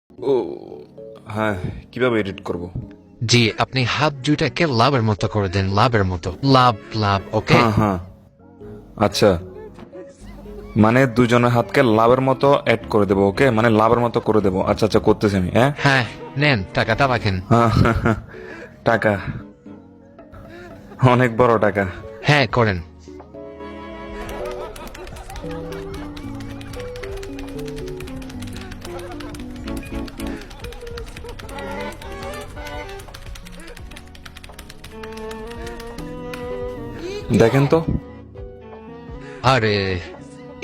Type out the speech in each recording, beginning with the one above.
ও হ্যাঁ, কিভাবে এডিট করব? জি, আপনি হাত দুইটাকে লাভের মতো করে দেন, লাভের মতো। লাভ লাভ, ওকে? হ্যাঁ হ্যাঁ, আচ্ছা, মানে দুজনের হাতকে লাভের মতো অ্যাড করে দেবো। ওকে, মানে লাভের মতো করে দেবো। আচ্ছা আচ্ছা, করতেছি আমি। হ্যাঁ হ্যাঁ, নেন টাকাটা রাখেন। হ্যাঁ, হ্যাঁ, হ্যাঁ। টাকা, অনেক বড় টাকা। হ্যাঁ, করেন। দেখেন তো। আরে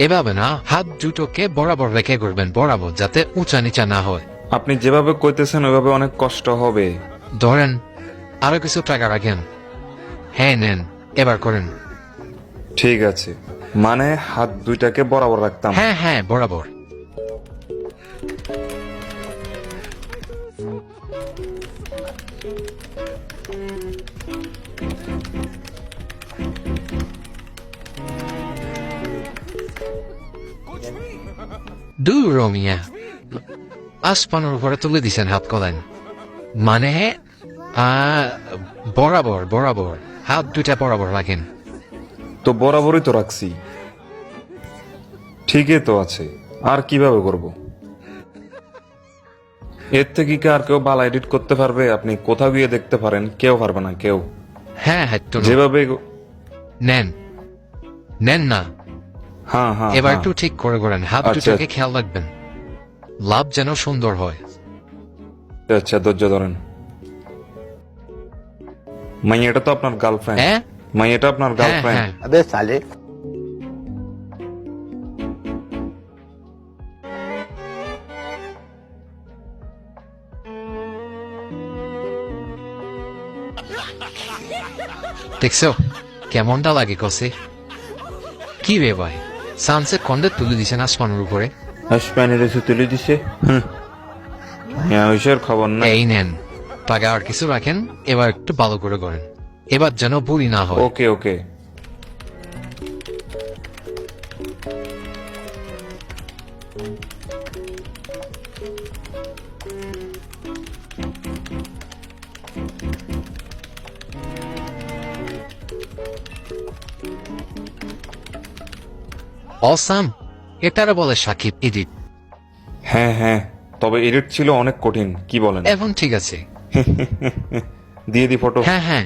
এভাবে না, হাত দুটোকে বরাবর রেখে করবেন, বরাবর, যাতে উঁচা নিচা না হয়। আপনি যেভাবে কইতেছেন ওইভাবে অনেক কষ্ট হবে। ধরেন, আরো কিছু টাকা রাখেন। হ্যাঁ, নেন, এবার করেন। ঠিক আছে, মানে হাত দুইটাকে বরাবর রাখতাম। হ্যাঁ হ্যাঁ, বরাবর। দূর রমিয়া, আসমানের উপরে তুলে দিছেন হাত কলেন। মানে বরাবর বরাবর, হাত দুইটা বরাবর রাখেন। তো বরাবরই তো রাখছি, ঠিকই তো আছে। আর কিভাবে করব? এর থেকে কি আর কেউ ভালো এডিট করতে পারবে? আপনি কোথাও গিয়ে দেখতে পারেন, কেউ পারবে না, কেউ। হ্যাঁ হ্যাঁ, তো যেভাবে নেন, নেন না। হ্যাঁ হ্যাঁ এবার হ্যাঁ। একটু ঠিক করে করেন, হাত আচ্ছা। দুটাকে খেয়াল রাখবেন, লাভ যেন সুন্দর হয়। আচ্ছা, ধৈর্য ধরেন। মাইয়াটা তো আপনার গার্লফ্রেন্ড? হ্যাঁ মাইয়াটা আপনার হ্যাঁ গার্লফ্রেন্ড? হ্যাঁ। अबे साले। দেখছো কেমনটা লাগে কসে? কি রে ভাই, সানসেট কন্ডে তুলে দিছেন আসমানের উপরে। আসমানের এসে তুলে দিছে। হ্যাঁ, ওইসের খবর না। এই নেন টাকা, আর কিছু রাখেন। এবার একটু ভালো করে করেন, এবার যেন ভুলই না হয়। ওকে ওকে। অসাম, এটারা বলে সাকিব এডিট। হ্যাঁ হ্যাঁ, তবে এডিট ছিল অনেক কঠিন, কি বলেন? এখন ঠিক আছে। দিয়ে দি ফটো। হ্যাঁ হ্যাঁ।